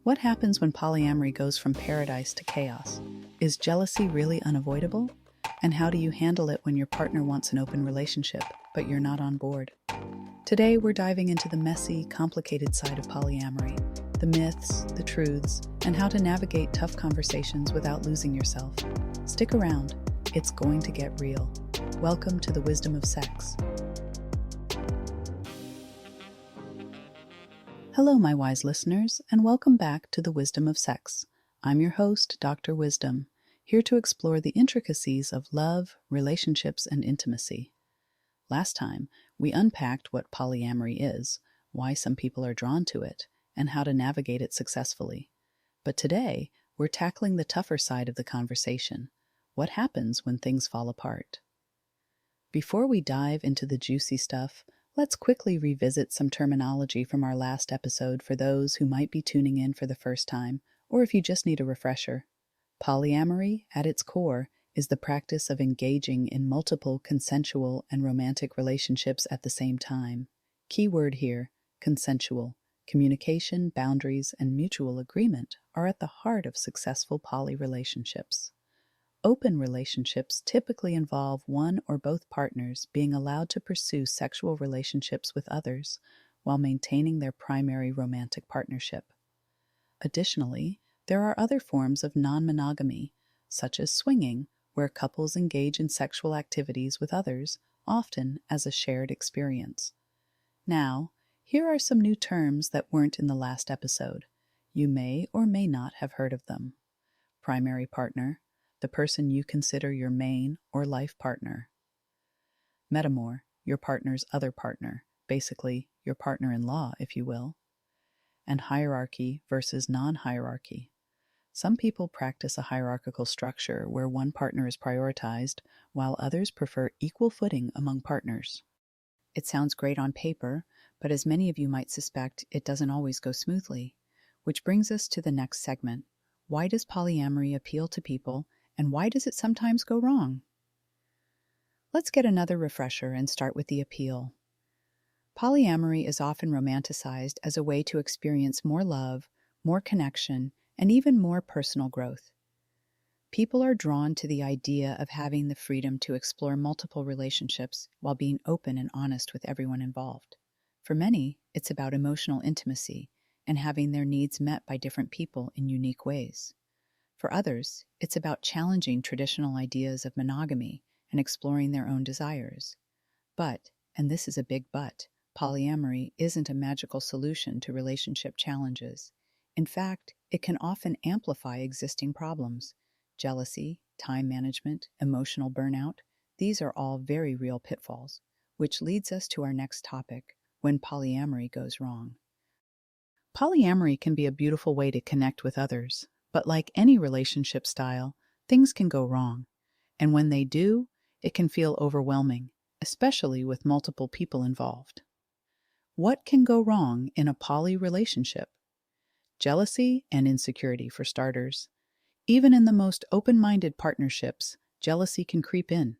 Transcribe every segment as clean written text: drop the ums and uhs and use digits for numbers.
What happens when polyamory goes from paradise to chaos? Is jealousy really unavoidable? And how do you handle it when your partner wants an open relationship, but you're not on board? Today, we're diving into the messy, complicated side of polyamory, the myths, the truths, and how to navigate tough conversations without losing yourself. Stick around, it's going to get real. Welcome to the Wisdom of Sex. Hello, my wise listeners, and welcome back to the Wisdom of Sex. I'm your host, Dr. Wisdom, here to explore the intricacies of love, relationships, and intimacy. Last time, we unpacked what polyamory is, why some people are drawn to it, and how to navigate it successfully. But today, we're tackling the tougher side of the conversation. What happens when things fall apart? Before we dive into the juicy stuff, let's quickly revisit some terminology from our last episode for those who might be tuning in for the first time, or if you just need a refresher. Polyamory, at its core, is the practice of engaging in multiple consensual and romantic relationships at the same time. Key word here, consensual. Communication, boundaries, and mutual agreement are at the heart of successful poly relationships. Open relationships typically involve one or both partners being allowed to pursue sexual relationships with others while maintaining their primary romantic partnership. Additionally, there are other forms of non-monogamy, such as swinging, where couples engage in sexual activities with others, often as a shared experience. Now, here are some new terms that weren't in the last episode. You may or may not have heard of them. Primary partner, the person you consider your main or life partner. Metamor, your partner's other partner, basically your partner-in-law, if you will. And hierarchy versus non-hierarchy. Some people practice a hierarchical structure where one partner is prioritized, while others prefer equal footing among partners. It sounds great on paper, but as many of you might suspect, it doesn't always go smoothly. Which brings us to the next segment. Why does polyamory appeal to people, and why does it sometimes go wrong? Let's get another refresher and start with the appeal. Polyamory is often romanticized as a way to experience more love, more connection, and even more personal growth. People are drawn to the idea of having the freedom to explore multiple relationships while being open and honest with everyone involved. For many, it's about emotional intimacy and having their needs met by different people in unique ways. For others, it's about challenging traditional ideas of monogamy and exploring their own desires. But, and this is a big but, polyamory isn't a magical solution to relationship challenges. In fact, it can often amplify existing problems. Jealousy, time management, emotional burnout, these are all very real pitfalls, which leads us to our next topic, when polyamory goes wrong. Polyamory can be a beautiful way to connect with others, but like any relationship style, things can go wrong. And when they do, it can feel overwhelming, especially with multiple people involved. What can go wrong in a poly relationship? Jealousy and insecurity, for starters. Even in the most open-minded partnerships, jealousy can creep in.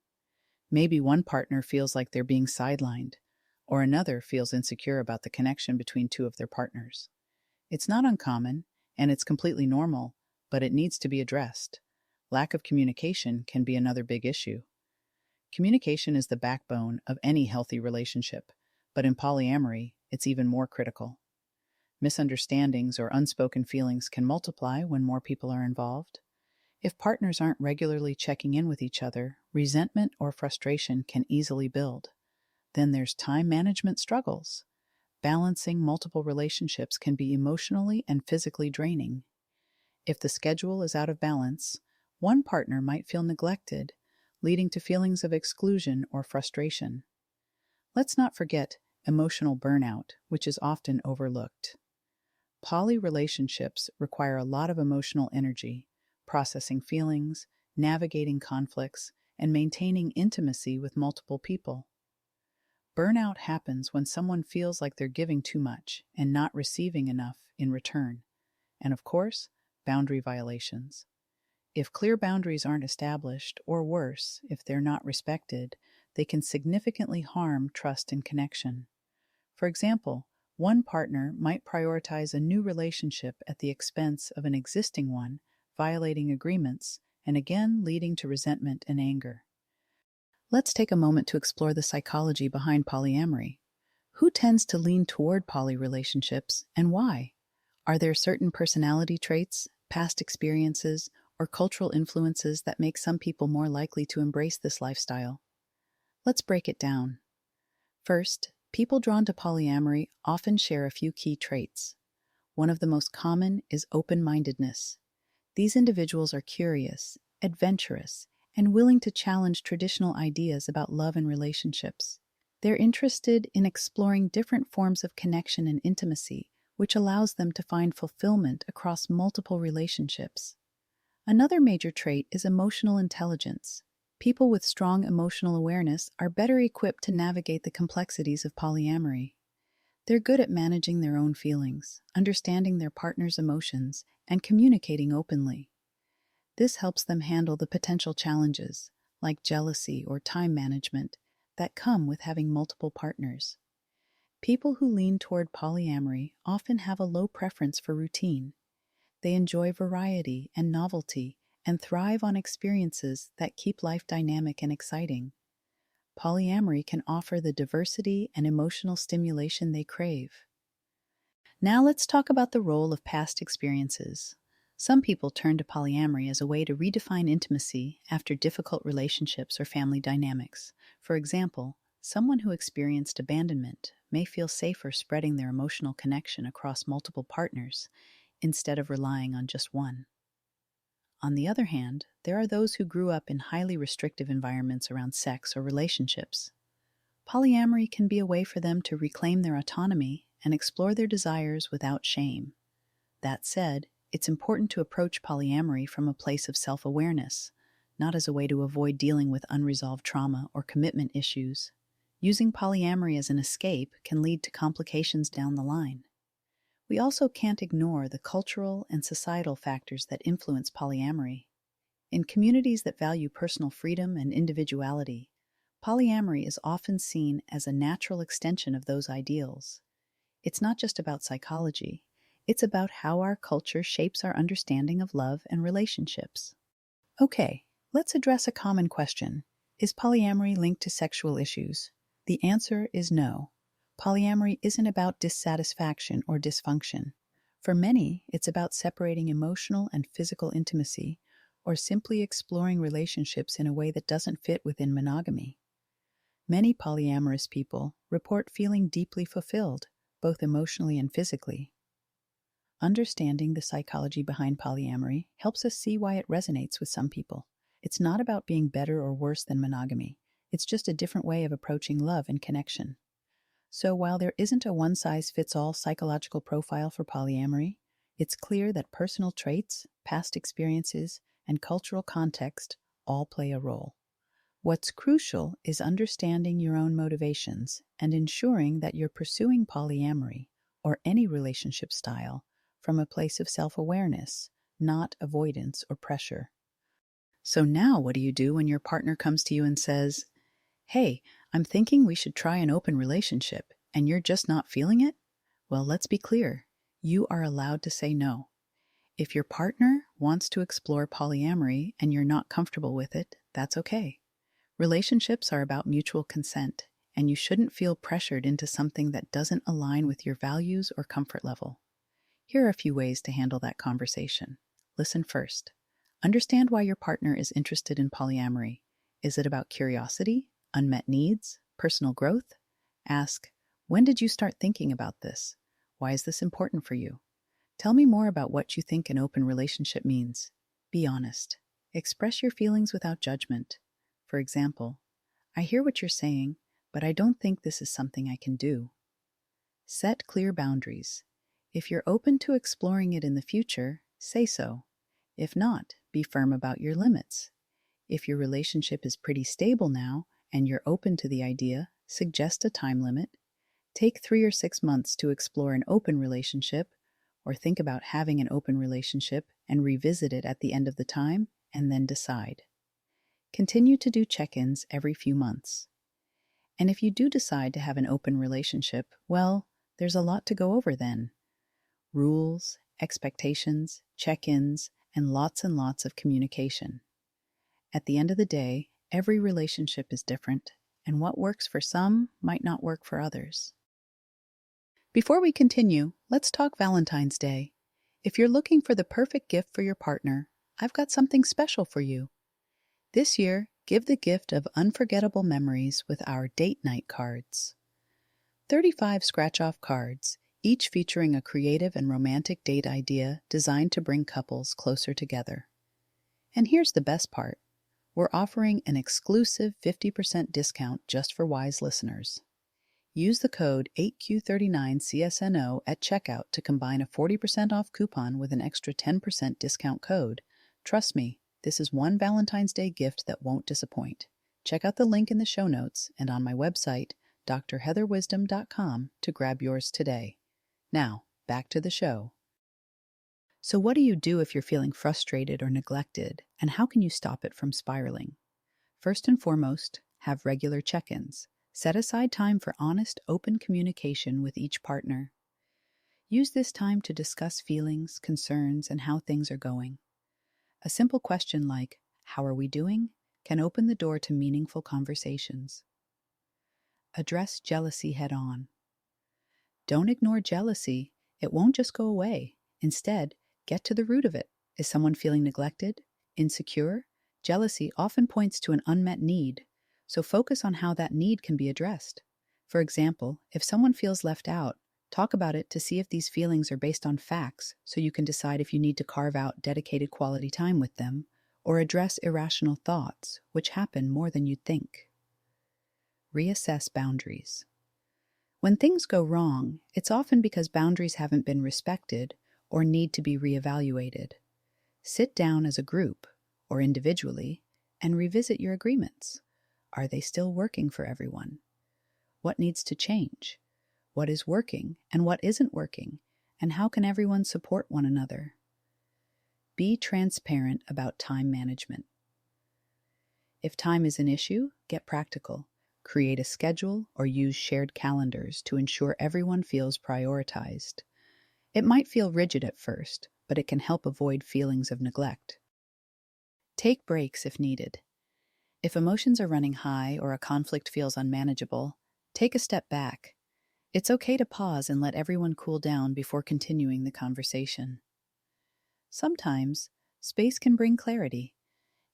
Maybe one partner feels like they're being sidelined, or another feels insecure about the connection between two of their partners. It's not uncommon, and it's completely normal, but it needs to be addressed. Lack of communication can be another big issue. Communication is the backbone of any healthy relationship, but in polyamory, it's even more critical. Misunderstandings or unspoken feelings can multiply when more people are involved. If partners aren't regularly checking in with each other, resentment or frustration can easily build. Then there's time management struggles. Balancing multiple relationships can be emotionally and physically draining. If the schedule is out of balance, one partner might feel neglected, leading to feelings of exclusion or frustration. Let's not forget emotional burnout, which is often overlooked. Poly relationships require a lot of emotional energy, processing feelings, navigating conflicts, and maintaining intimacy with multiple people. Burnout happens when someone feels like they're giving too much and not receiving enough in return. And of course, boundary violations. If clear boundaries aren't established, or worse, if they're not respected, they can significantly harm trust and connection. For example, One partner might prioritize a new relationship at the expense of an existing one, violating agreements, and again leading to resentment and anger. Let's take a moment to explore the psychology behind polyamory. Who tends to lean toward poly relationships and why? Are there certain personality traits, past experiences, or cultural influences that make some people more likely to embrace this lifestyle? Let's break it down. First, people drawn to polyamory often share a few key traits. One of the most common is open-mindedness. These individuals are curious, adventurous, and willing to challenge traditional ideas about love and relationships. They're interested in exploring different forms of connection and intimacy, which allows them to find fulfillment across multiple relationships. Another major trait is emotional intelligence. People with strong emotional awareness are better equipped to navigate the complexities of polyamory. They're good at managing their own feelings, understanding their partner's emotions, and communicating openly. This helps them handle the potential challenges, like jealousy or time management, that come with having multiple partners. People who lean toward polyamory often have a low preference for routine. They enjoy variety and novelty and thrive on experiences that keep life dynamic and exciting. Polyamory can offer the diversity and emotional stimulation they crave. Now let's talk about the role of past experiences. Some people turn to polyamory as a way to redefine intimacy after difficult relationships or family dynamics. For example, someone who experienced abandonment may feel safer spreading their emotional connection across multiple partners instead of relying on just one. On the other hand, there are those who grew up in highly restrictive environments around sex or relationships. Polyamory can be a way for them to reclaim their autonomy and explore their desires without shame. That said, it's important to approach polyamory from a place of self-awareness, not as a way to avoid dealing with unresolved trauma or commitment issues. Using polyamory as an escape can lead to complications down the line. We also can't ignore the cultural and societal factors that influence polyamory. In communities that value personal freedom and individuality, polyamory is often seen as a natural extension of those ideals. It's not just about psychology, it's about how our culture shapes our understanding of love and relationships. Okay, let's address a common question. Is polyamory linked to sexual issues? The answer is no. Polyamory isn't about dissatisfaction or dysfunction. For many, it's about separating emotional and physical intimacy, or simply exploring relationships in a way that doesn't fit within monogamy. Many polyamorous people report feeling deeply fulfilled, both emotionally and physically. Understanding the psychology behind polyamory helps us see why it resonates with some people. It's not about being better or worse than monogamy. It's just a different way of approaching love and connection. So while there isn't a one-size-fits-all psychological profile for polyamory, it's clear that personal traits, past experiences, and cultural context all play a role. What's crucial is understanding your own motivations and ensuring that you're pursuing polyamory, or any relationship style, from a place of self-awareness, not avoidance or pressure. So now what do you do when your partner comes to you and says, "Hey, I'm thinking we should try an open relationship," and you're just not feeling it? Well, let's be clear. You are allowed to say no. If your partner wants to explore polyamory and you're not comfortable with it, that's okay. Relationships are about mutual consent, and you shouldn't feel pressured into something that doesn't align with your values or comfort level. Here are a few ways to handle that conversation. Listen first. Understand why your partner is interested in polyamory. Is it about curiosity, unmet needs, personal growth? Ask, when did you start thinking about this? Why is this important for you? Tell me more about what you think an open relationship means. Be honest. Express your feelings without judgment. For example, I hear what you're saying, but I don't think this is something I can do. Set clear boundaries. If you're open to exploring it in the future, say so. If not, be firm about your limits. If your relationship is pretty stable now and you're open to the idea, suggest a time limit. Take 3 or 6 months to explore an open relationship, or think about having an open relationship and revisit it at the end of the time, and then decide. Continue to do check-ins every few months. And if you do decide to have an open relationship, well, There's a lot to go over then. Rules, expectations, check-ins, and lots of communication. At the end of the day, every relationship is different, and what works for some might not work for others. Before we continue, let's talk Valentine's Day. If you're looking for the perfect gift for your partner, I've got something special for you. This year, give the gift of unforgettable memories with our date night cards. 35 scratch-off cards, each featuring a creative and romantic date idea designed to bring couples closer together. And here's the best part. We're offering an exclusive 50% discount just for wise listeners. Use the code 8Q39CSNO at checkout to combine a 40% off coupon with an extra 10% discount code. Trust me, this is one Valentine's Day gift that won't disappoint. Check out the link in the show notes and on my website, drheatherwisdom.com, to grab yours today. Now, back to the show. So what do you do if you're feeling frustrated or neglected, and how can you stop it from spiraling? First and foremost, have regular check-ins. Set aside time for honest, open communication with each partner. Use this time to discuss feelings, concerns, and how things are going. A simple question like, "How are we doing?" can open the door to meaningful conversations. Address jealousy head-on. Don't ignore jealousy. It won't just go away. Instead, get to the root of it. Is someone feeling neglected? Insecure? Jealousy often points to an unmet need, so focus on how that need can be addressed. For example, if someone feels left out, talk about it to see if these feelings are based on facts, so you can decide if you need to carve out dedicated quality time with them, or address irrational thoughts, which happen more than you'd think. Reassess boundaries. When things go wrong, it's often because boundaries haven't been respected or need to be reevaluated. Sit down as a group, or individually, and revisit your agreements. Are they still working for everyone? What needs to change? What is working and what isn't working? And how can everyone support one another? Be transparent about time management. If time is an issue, get practical. Create a schedule or use shared calendars to ensure everyone feels prioritized. It might feel rigid at first, but it can help avoid feelings of neglect. Take breaks if needed. If emotions are running high or a conflict feels unmanageable, take a step back. It's okay to pause and let everyone cool down before continuing the conversation. Sometimes, space can bring clarity,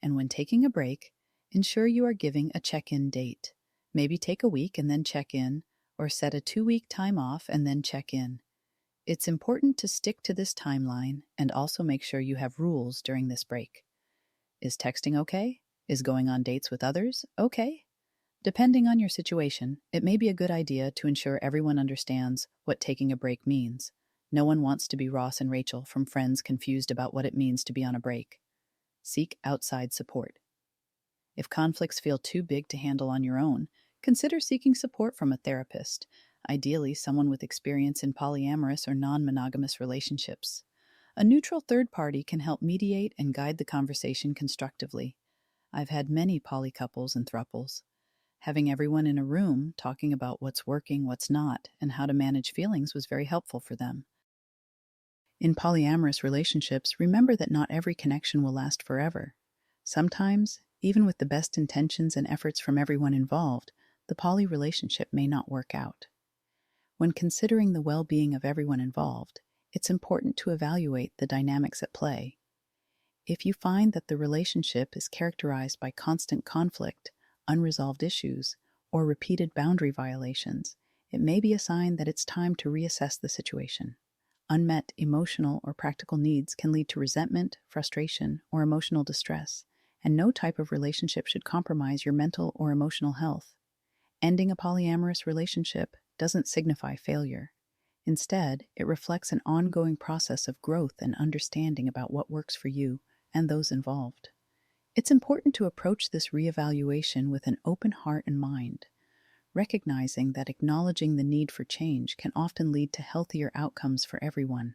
and when taking a break, ensure you are giving a check-in date. Maybe take a week and then check in, or set a 2-week time off and then check in. It's important to stick to this timeline and also make sure you have rules during this break. Is texting okay? Is going on dates with others okay? Depending on your situation, it may be a good idea to ensure everyone understands what taking a break means. No one wants to be Ross and Rachel from Friends confused about what it means to be on a break. Seek outside support. If conflicts feel too big to handle on your own, consider seeking support from a therapist, ideally someone with experience in polyamorous or non-monogamous relationships. A neutral third party can help mediate and guide the conversation constructively. I've had many poly couples and thruples. Having everyone in a room talking about what's working, what's not, and how to manage feelings was very helpful for them. In polyamorous relationships, remember that not every connection will last forever. Sometimes, even with the best intentions and efforts from everyone involved, the poly relationship may not work out. When considering the well-being of everyone involved, it's important to evaluate the dynamics at play. If you find that the relationship is characterized by constant conflict, unresolved issues, or repeated boundary violations, it may be a sign that it's time to reassess the situation. Unmet emotional or practical needs can lead to resentment, frustration, or emotional distress, and no type of relationship should compromise your mental or emotional health. Ending a polyamorous relationship doesn't signify failure. Instead, it reflects an ongoing process of growth and understanding about what works for you and those involved. It's important to approach this reevaluation with an open heart and mind, recognizing that acknowledging the need for change can often lead to healthier outcomes for everyone.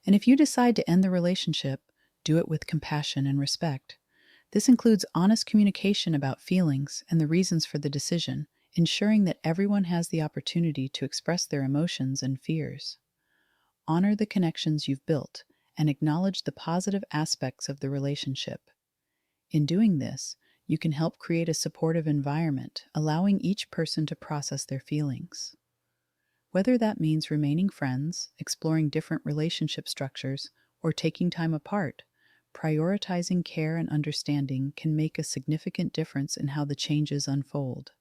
And if you decide to end the relationship, do it with compassion and respect. This includes honest communication about feelings and the reasons for the decision, ensuring that everyone has the opportunity to express their emotions and fears. Honor the connections you've built and acknowledge the positive aspects of the relationship. In doing this, you can help create a supportive environment, allowing each person to process their feelings. Whether that means remaining friends, exploring different relationship structures, or taking time apart, prioritizing care and understanding can make a significant difference in how the changes unfold.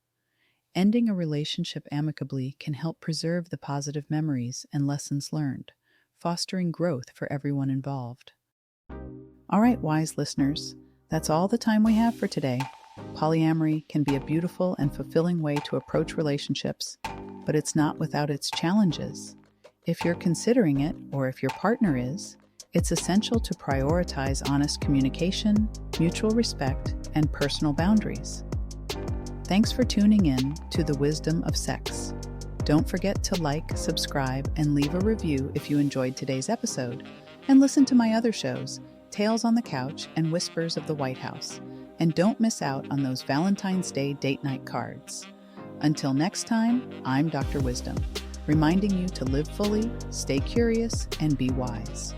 Ending a relationship amicably can help preserve the positive memories and lessons learned, fostering growth for everyone involved. All right, wise listeners, that's all the time we have for today. Polyamory can be a beautiful and fulfilling way to approach relationships, but it's not without its challenges. If you're considering it, or if your partner is, it's essential to prioritize honest communication, mutual respect, and personal boundaries. Thanks for tuning in to The Wisdom of Sex. Don't forget to like, subscribe, and leave a review if you enjoyed today's episode. And listen to my other shows, Tales on the Couch and Whispers of the White House. And don't miss out on those Valentine's Day date night cards. Until next time, I'm Dr. Wisdom, reminding you to live fully, stay curious, and be wise.